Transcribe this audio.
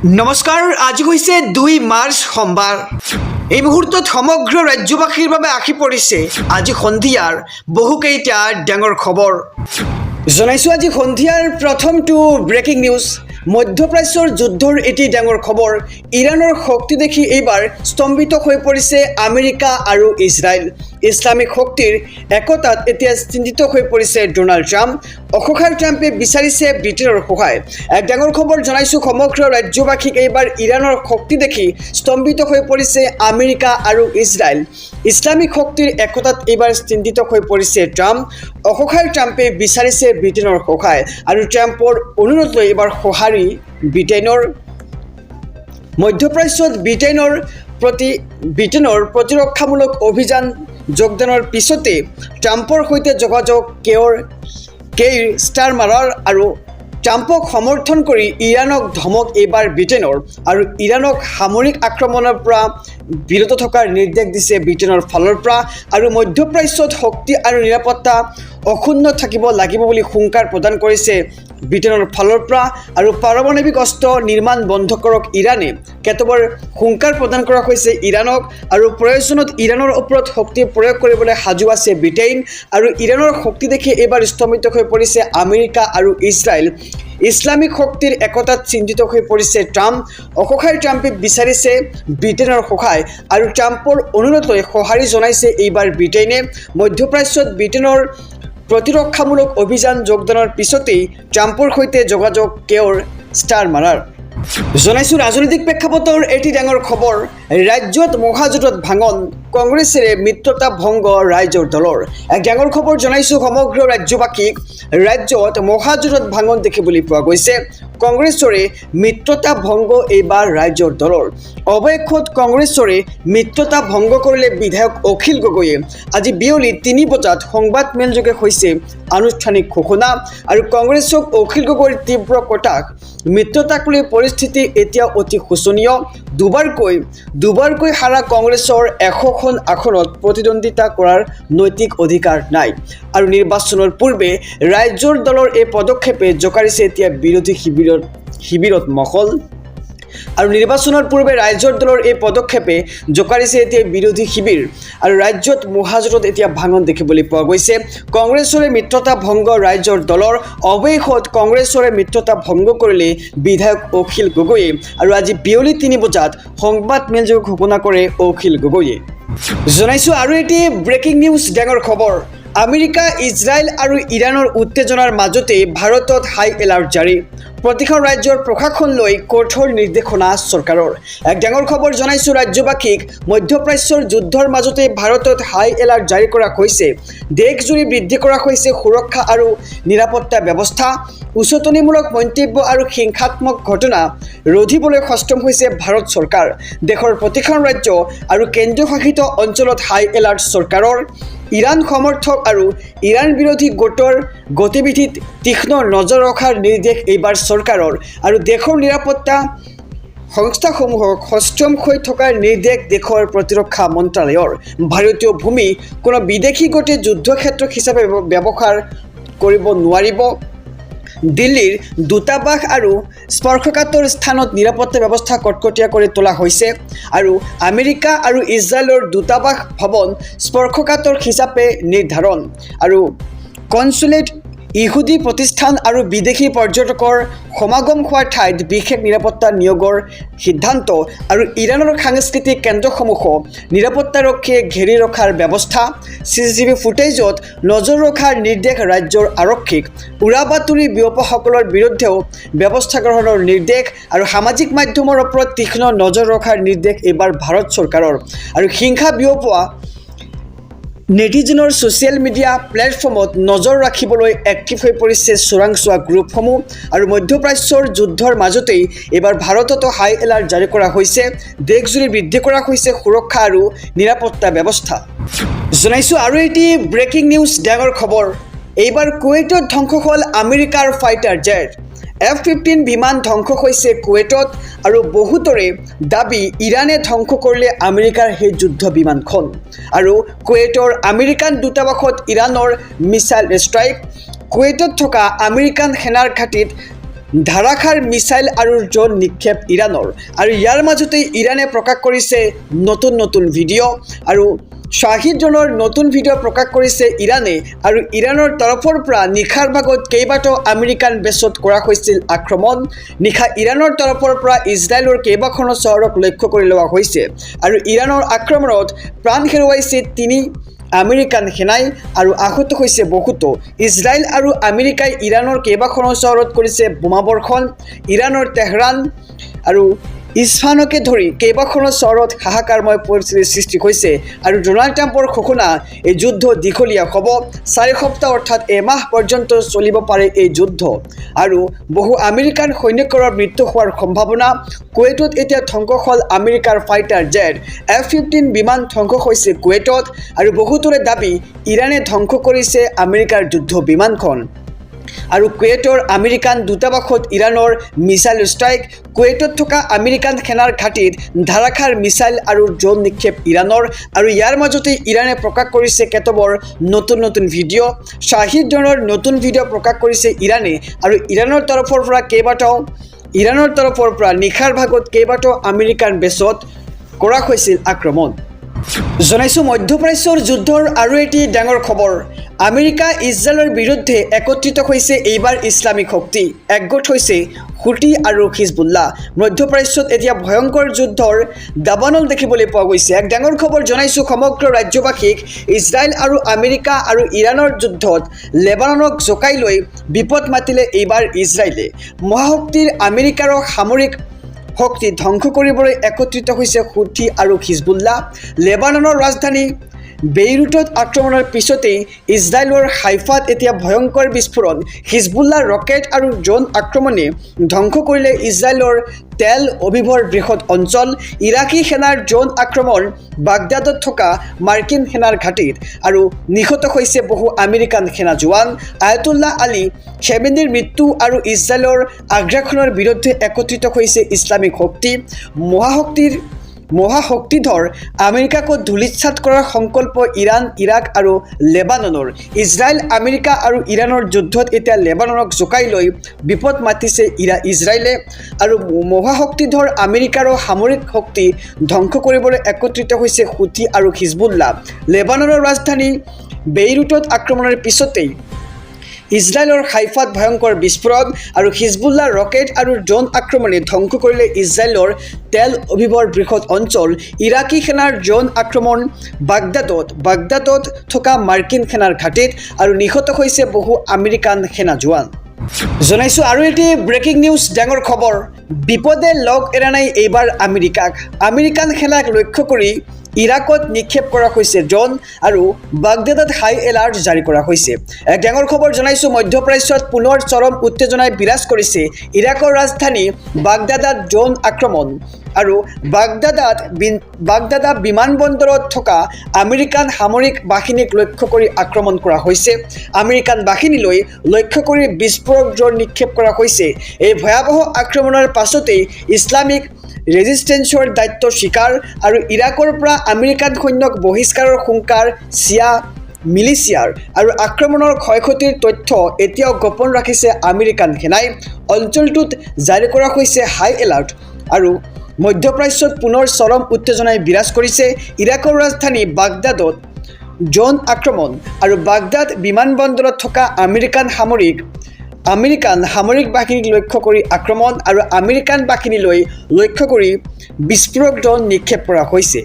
নমস্কাৰ, আজি হৈছে 2 মাৰ্চ সোমবাৰ। এই মুহূৰ্তত সমগ্ৰ ৰাজ্যবাসীৰ বাবে আহি পৰিছে আজি সন্ধিয়াৰ বহুকেইটা ডাঙৰ খবৰ। জনাইছোঁ আজি সন্ধিয়াৰ প্ৰথমটো ব্ৰেকিং নিউজ। মধ্যপ্ৰাচ্যৰ যুদ্ধৰ এটি ডাঙৰ খবৰ। ইৰাণৰ শক্তি দেখি এইবাৰ স্তম্ভিত হৈ পৰিছে আমেৰিকা আৰু ইজৰাইল। ইছলামিক শক্তিৰ একতাত এতিয়া চিন্তিত হৈ পৰিছে ডোনাল্ড ট্ৰাম্প। অসহায় ট্ৰাম্পে বিচাৰিছে ব্ৰিটেইনৰ সহায়। এক ডাঙৰ খবৰ জনাইছোঁ সমগ্ৰ ৰাজ্যবাসীক। এইবাৰ ইৰাণৰ শক্তি দেখি স্তম্ভিত হৈ পৰিছে আমেৰিকা আৰু ইজৰাইল। ইছলামিক শক্তিৰ একতাত এইবাৰ চিন্তিত হৈ পৰিছে ট্ৰাম্প। অসহায় ট্ৰাম্পে বিচাৰিছে ব্ৰিটেইনৰ সহায় আৰু ট্ৰাম্পৰ অনুৰোধ লৈ এইবাৰ সঁহাৰি ব্ৰিটেইনৰ। মধ্যপ্ৰাচ্যত ব্ৰিটেইনৰ প্ৰতিৰক্ষামূলক অভিযান যোগদানৰ পিছতে ট্ৰাম্পৰ সৈতে যোগাযোগ কেইৰ ষ্টাৰমাৰাৰ আৰু ট্ৰাম্পক সমৰ্থন কৰি ইৰাণক ধমক এইবাৰ ব্ৰিটেইনৰ আৰু ইৰাণক সামৰিক আক্ৰমণৰ পৰা বিৰত থকাৰ নিৰ্দেশ দিছে ব্ৰিটেইনৰ ফালৰ পৰা। আৰু মধ্যপ্ৰাচ্যত শক্তি আৰু নিৰাপত্তা অক্ষুণ্ণ থাকিব লাগিব বুলি হুংকাৰ প্ৰদান কৰিছে ব্ৰিটেইনৰ ফালৰ পৰা। আৰু পাৰমাণৱিক অস্ত্ৰ নিৰ্মাণ বন্ধ কৰক ইৰাণে কেতবোৰ হুংকাৰ প্ৰদান কৰা হৈছে ইৰাণক। আৰু প্ৰয়োজনত ইৰাণৰ ওপৰত শক্তি প্ৰয়োগ কৰিবলৈ সাজু আছে ব্ৰিটেইন। আৰু ইৰাণৰ শক্তি দেখি এইবাৰ স্তম্ভিত হৈ পৰিছে আমেৰিকা আৰু ইজৰাইল। ইছলামিক শক্তিৰ একতাত চিন্তিত হৈ পৰিছে ট্ৰাম্প। অসহায় ট্ৰাম্পে বিচাৰিছে ব্ৰিটেইনৰ সহায় আৰু ট্ৰাম্পৰ অনুৰোধ লৈ সঁহাৰি জনাইছে এইবাৰ ব্ৰিটেইনে। মধ্যপ্ৰাচ্যত ব্ৰিটেইনৰ প্ৰতিৰক্ষামূলক অভিযান যোগদানৰ পিছতেই ট্ৰাম্পৰ সৈতে যোগাযোগ কেইৰ ষ্টাৰমাৰাৰ। জনাইছোঁ ৰাজনৈতিক প্ৰেক্ষাপটৰ এটি ডাঙৰ খবৰ। ৰাজ্যত মহাজোঁটত ভাঙন, কংগ্ৰেছেৰে মিত্ৰতা ভংগ ৰাইজৰ দলৰ। এক ডাঙৰ খবৰ জনাইছোঁ সমগ্ৰ ৰাজ্যবাসীক। ৰাজ্যত মহাজোঁটত ভাঙন দেখিবলৈ পোৱা গৈছে। কংগ্ৰেছৰে মিত্ৰতা ভংগ এইবাৰ ৰাইজৰ দলৰ। অৱশেষত কংগ্ৰেছৰে মিত্ৰতা ভংগ কৰিলে বিধায়ক অখিল গগৈয়ে। আজি বিয়লি 3 বজাত সংবাদমেলযোগে হৈছে আনুষ্ঠানিক ঘোষণা। আৰু কংগ্ৰেছক অখিল গগৈৰ তীব্ৰ কটাক্ষ। মিত্ৰতাক লৈ পৰিস্থিতি এতিয়া অতি শোচনীয়। দুবাৰকৈ হাৰা কংগ্ৰেছৰ 100খন আসনত প্ৰতিদ্বন্দ্বিতা কৰাৰ নৈতিক অধিকাৰ নাই। আৰু নিৰ্বাচনৰ পূৰ্বে ৰাইজৰ দলৰ এই পদক্ষেপে জোকাৰিছে এতিয়া বিৰোধী শিবিৰত মহল। আৰু নিৰ্বাচনৰ পূৰ্বে ৰাইজৰ দলৰ এই পদক্ষেপে জোকাৰিছে এতিয়া বিৰোধী শিবিৰ। আৰু ৰাজ্যত মহাজোঁটত এতিয়া ভাঙন দেখিবলৈ পোৱা গৈছে। কংগ্ৰেছৰে মিত্ৰতা ভংগ ৰাইজৰ দলৰ। অৱশেষত কংগ্ৰেছৰে মিত্ৰতা ভংগ কৰিলে বিধায়ক অখিল গগৈয়ে। আৰু আজি বিয়লি 3 বজাত সংবাদমেলযোগে ঘোষণা কৰে অখিল গগৈয়ে। জনাইছোঁ আৰু এটি ব্ৰেকিং নিউজ ডাঙৰ খবৰ। আমেৰিকা, ইজৰাইল আৰু ইৰাণৰ উত্তেজনাৰ মাজতে ভাৰতত হাই এলাৰ্ট জাৰি। প্ৰতিখন ৰাজ্যৰ প্ৰশাসনলৈ কঠোৰ নিৰ্দেশনা চৰকাৰৰ। এক ডাঙৰ খবৰ জনাইছোঁ ৰাজ্যবাসীক। মধ্যপ্ৰাচ্যৰ যুদ্ধৰ মাজতে ভাৰতত হাই এলাৰ্ট জাৰি কৰা হৈছে। দেশজুৰি বৃদ্ধি কৰা হৈছে সুৰক্ষা আৰু নিৰাপত্তা ব্যৱস্থা। উচতনিমূলক মন্তব্য আৰু হিংসাত্মক ঘটনা ৰোধিবলৈ সক্ষম হৈছে ভাৰত চৰকাৰ। দেশৰ প্ৰতিখন ৰাজ্য আৰু কেন্দ্ৰীয় শাসিত অঞ্চলত হাই এলাৰ্ট চৰকাৰৰ। ইৰাণ সমৰ্থক আৰু ইৰাণ বিৰোধী গোটৰ গতিবিধিত তীক্ষ্ণ নজৰ ৰখাৰ নিৰ্দেশ এইবাৰ চৰকাৰৰ। আৰু দেশৰ নিৰাপত্তা সংস্থাসমূহক সষ্টম হৈ থকাৰ নিৰ্দেশ দেশৰ প্ৰতিৰক্ষা মন্ত্ৰালয়ৰ। ভাৰতীয় ভূমি কোনো বিদেশী গোটে যুদ্ধক্ষেত্ৰ হিচাপে ব্যৱহাৰ কৰিব নোৱাৰিব। দিল্লীৰ দূতাবাস আৰু স্পৰ্শকাতৰ স্থানত নিৰাপত্তা ব্যৱস্থা কটকটীয়া কৰি তোলা হৈছে। আৰু আমেৰিকা আৰু ইজৰাইলৰ দূতাবাস ভৱন স্পৰ্শকাতৰ হিচাপে নিৰ্ধাৰণ। আৰু কনচুলেট, ইহুদী প্ৰতিষ্ঠান আৰু বিদেশী পৰ্যটকৰ সমাগম হোৱা ঠাইত বিশেষ নিৰাপত্তা নিয়োগৰ সিদ্ধান্ত। আৰু ইৰাণৰ সাংস্কৃতিক কেন্দ্ৰসমূহক নিৰাপত্তাৰক্ষীয়ে ঘেৰি ৰখাৰ ব্যৱস্থা। CCTV ফুটেজত নজৰ ৰখাৰ নিৰ্দেশ ৰাজ্যৰ আৰক্ষীক। উৰা বাতৰি বিয়পোৱাসকলৰ বিৰুদ্ধেও ব্যৱস্থা গ্ৰহণৰ নিৰ্দেশ। আৰু সামাজিক মাধ্যমৰ ওপৰত তীক্ষ্ণ নজৰ ৰখাৰ নিৰ্দেশ এইবাৰ ভাৰত চৰকাৰৰ। আৰু হিংসা বিয়পোৱা নেটিজেনৰ ছ'চিয়েল মিডিয়া প্লেটফৰ্মত নজৰ ৰাখিবলৈ এক্টিভ হৈ পৰিছে চোৰাংচোৱা গ্ৰুপসমূহ। আৰু মধ্যপ্ৰাচ্যৰ যুদ্ধৰ মাজতেই এইবাৰ ভাৰততো হাই এলাৰ্ট জাৰি কৰা হৈছে। দেশজুৰি বৃদ্ধি কৰা হৈছে সুৰক্ষা আৰু নিৰাপত্তা ব্যৱস্থা। জনাইছোঁ আৰু এটি ব্ৰেকিং নিউজ ডাঙৰ খবৰ। এইবাৰ কুৱেইটত ধ্বংস হ'ল আমেৰিকাৰ ফাইটাৰ জেট। F-15 বিমান ধ্বংস হৈছে কুৱেইটত। আৰু বহুতৰে দাবী ইৰাণে ধ্বংস কৰিলে আমেৰিকাৰ সেই যুদ্ধ বিমানখন। আৰু কুৱেইটৰ আমেৰিকান দূতাবাসত ইৰাণৰ মিছাইল ষ্ট্ৰাইক। কুৱেইটত থকা আমেৰিকান সেনাৰ ঘাটিত ধাৰাসাৰ মিছাইল আৰু ড্ৰোন নিক্ষেপ ইৰাণৰ আৰু ইয়াৰ মাজতে ইৰাণে প্ৰকাশ কৰিছে নতুন ভিডিঅ' আৰু শ্বাহিদ ড্ৰোনৰ নতুন ভিডিঅ' প্ৰকাশ কৰিছে ইৰাণে আৰু ইৰাণৰ তৰফৰ পৰা নিশাৰ ভাগত কেইবাটাও আমেৰিকান বেছত কৰা হৈছিল আক্ৰমণ নিশা ইৰাণৰ তৰফৰ পৰা ইজৰাইলৰ কেইবাখনো চহৰক লক্ষ্য কৰি লোৱা হৈছে আৰু ইৰাণৰ আক্ৰমণত প্ৰাণ হেৰুৱাইছে 3 আমেৰিকান সেনাই আৰু আহত হৈছে বহুতো ইজৰাইল আৰু আমেৰিকাই ইৰাণৰ কেইবাখনো চহৰত কৰিছে বোমাবৰ্ষণ ইৰাণৰ তেহৰান আৰু ইছফানকে ধৰি কেইবাখনো চহৰত হাহাকাৰময় পৰিস্থিতিৰ সৃষ্টি হৈছে আৰু ডোনাল্ড ট্ৰাম্পৰ ঘোষণা এই যুদ্ধ দীঘলীয়া হ'ব 4 সপ্তাহ অৰ্থাৎ এমাহ পৰ্যন্ত চলিব পাৰে এই যুদ্ধ আৰু বহু আমেৰিকান সৈনিকৰ মৃত্যু হোৱাৰ সম্ভাৱনা কুৱেইটত এতিয়া ধ্বংস হ'ল আমেৰিকাৰ ফাইটাৰ জেট F-15 বিমান ধ্বংস হৈছে কুৱেইটত আৰু বহুতৰে দাবী ইৰাণে ধ্বংস কৰিছে আমেৰিকাৰ যুদ্ধ বিমানখন আৰু কুৱেইটৰ আমেৰিকান দূতাবাসত ইৰাণৰ মিছাইল ষ্ট্ৰাইক কুৱেইটত থকা আমেৰিকান সেনাৰ ঘাটিত ধাৰাসাৰ মিছাইল আৰু ড্ৰোন নিক্ষেপ ইৰাণৰ আৰু ইয়াৰ মাজতে ইৰাণে প্ৰকাশ কৰিছে কেতবৰ নতুন ভিডিঅ' শ্বাহিদ ড্ৰোনৰ নতুন ভিডিঅ' প্ৰকাশ কৰিছে ইৰাণে আৰু ইৰাণৰ তৰফৰ পৰা নিশাৰ ভাগত কেইবাটাও আমেৰিকান বেছত কৰা হৈছিল আক্ৰমণ জনাইছোঁ মধ্যপ্ৰাচ্যৰ যুদ্ধৰ আৰু এটি ডাঙৰ খবৰ আমেৰিকা ইজৰাইলৰ বিৰুদ্ধে একত্ৰিত হৈছে এইবাৰ ইছলামিক শক্তি একগোট হৈছে হুটি আৰু হিজবুল্লাহ মধ্যপ্ৰাচ্যত এতিয়া ভয়ংকৰ যুদ্ধৰ দাবানল দেখিবলৈ পোৱা গৈছে এক ডাঙৰ খবৰ জনাইছোঁ সমগ্ৰ ৰাজ্যবাসীক ইজৰাইল আৰু আমেৰিকা আৰু ইৰাণৰ যুদ্ধত লেবাননক জোকাই লৈ বিপদ মাতিলে এইবাৰ ইজৰাইলে মহাশক্তিৰ আমেৰিকাৰ সামৰিক শক্তি ধ্বংস কৰিবলৈ একত্ৰিত হৈছে হুটি আৰু হিজবুল্লাহ লেবাননৰ ৰাজধানী বেইৰুটত আক্ৰমণৰ পিছতেই ইজৰাইলৰ হাইফাত এতিয়া ভয়ংকৰ বিস্ফোৰণ হিজবুল্লাৰ ৰকেট আৰু ড্ৰোন আক্ৰমণে ধ্বংস কৰিলে ইজৰাইলৰ তেল অভিভৰ বৃহৎ অঞ্চল ইৰাকী সেনাৰ ড্ৰোন আক্ৰমণ বাগদাদত থকা মাৰ্কিন সেনাৰ ঘাটিত আৰু নিহত হৈছে বহু আমেৰিকান সেনা জোৱান আয়াতুল্লাহ আলী খেমেনিৰ মৃত্যু আৰু ইজৰাইলৰ আগ্ৰাসনৰ বিৰুদ্ধে একত্ৰিত হৈছে ইছলামিক শক্তি মহাশক্তিধৰ আমেৰিকাকো ধূলিসাৎ কৰাৰ সংকল্প ইৰাণ ইৰাক আৰু লেবাননৰ ইজৰাইল আমেৰিকা আৰু ইৰাণৰ যুদ্ধত এতিয়া লেবাননক জোকাই লৈ বিপদ মাতিছে ইজৰাইলে আৰু মহাশক্তিধৰ আমেৰিকাৰ সামৰিক শক্তি ধ্বংস কৰিবলৈ একত্ৰিত হৈছে হুটি আৰু হিজবুল্লাহ লেবাননৰ ৰাজধানী বেইৰুটত আক্ৰমণৰ পিছতেই ইজৰাইলৰ হাইফাত ভয়ংকৰ বিস্ফোৰণ আৰু হিজবুল্লাৰ ৰকেট আৰু ড্ৰোন আক্ৰমণে ধ্বংস কৰিলে ইজৰাইলৰ তেল অভিভৰ বৃহৎ অঞ্চল ইৰাকী সেনাৰ ড্ৰোন আক্ৰমণ বাগদাদত থকা মাৰ্কিন সেনাৰ ঘাটিত আৰু নিহত হৈছে বহু আমেৰিকান সেনা জোৱান জনাইছোঁ আৰু এটি ব্ৰেকিং নিউজ ডাঙৰ খবৰ বিপদে লগ এৰা নাই এইবাৰ আমেৰিকান সেনাক লক্ষ্য কৰি ইৰাকত নিক্ষেপ কৰা হৈছে ড্ৰোন আৰু বাগদাদত হাই এলাৰ্ট জাৰি কৰা হৈছে এক ডাঙৰ খবৰ জনাইছোঁ মধ্যপ্ৰাচ্যত পুনৰ চৰম উত্তেজনাই বিৰাজ কৰিছে ইৰাকৰ ৰাজধানী বাগদাদত ড্ৰোন আক্ৰমণ আৰু বাগদাদা বিমানবন্দৰত থকা আমেৰিকান সামৰিক বাহিনীক লক্ষ্য কৰি আক্ৰমণ কৰা হৈছে আমেৰিকান বাহিনীলৈ লক্ষ্য কৰি বিস্ফোৰক ড্ৰোন নিক্ষেপ কৰা হৈছে এই ভয়াৱহ আক্ৰমণৰ পাছতেই ইছলামিক ৰেজিষ্টেন্সৰ দায়িত্ব স্বীকাৰ আৰু ইৰাকৰ পৰা আমেৰিকান সৈন্যক বহিষ্কাৰৰ হুংকাৰ চিয়া মিলিচিয়াৰ আৰু আক্ৰমণৰ ক্ষয়ক্ষতিৰ তথ্য এতিয়াও গোপন ৰাখিছে আমেৰিকান সেনাই অঞ্চলটোত জাৰি কৰা হৈছে হাই এলাৰ্ট আৰু মধ্যপ্ৰাচ্যত পুনৰ চৰম উত্তেজনাই বিৰাজ কৰিছে ইৰাকৰ ৰাজধানী বাগদাদত ড্ৰোন আক্ৰমণ আৰু বাগদাদ বিমানবন্দৰত থকা আমেৰিকান সামৰিক বাহিনীক লক্ষ্য কৰি আক্ৰমণ আৰু আমেৰিকান বাহিনীলৈ লক্ষ্য কৰি বিস্ফোৰক ড্ৰোন নিক্ষেপ কৰা হৈছে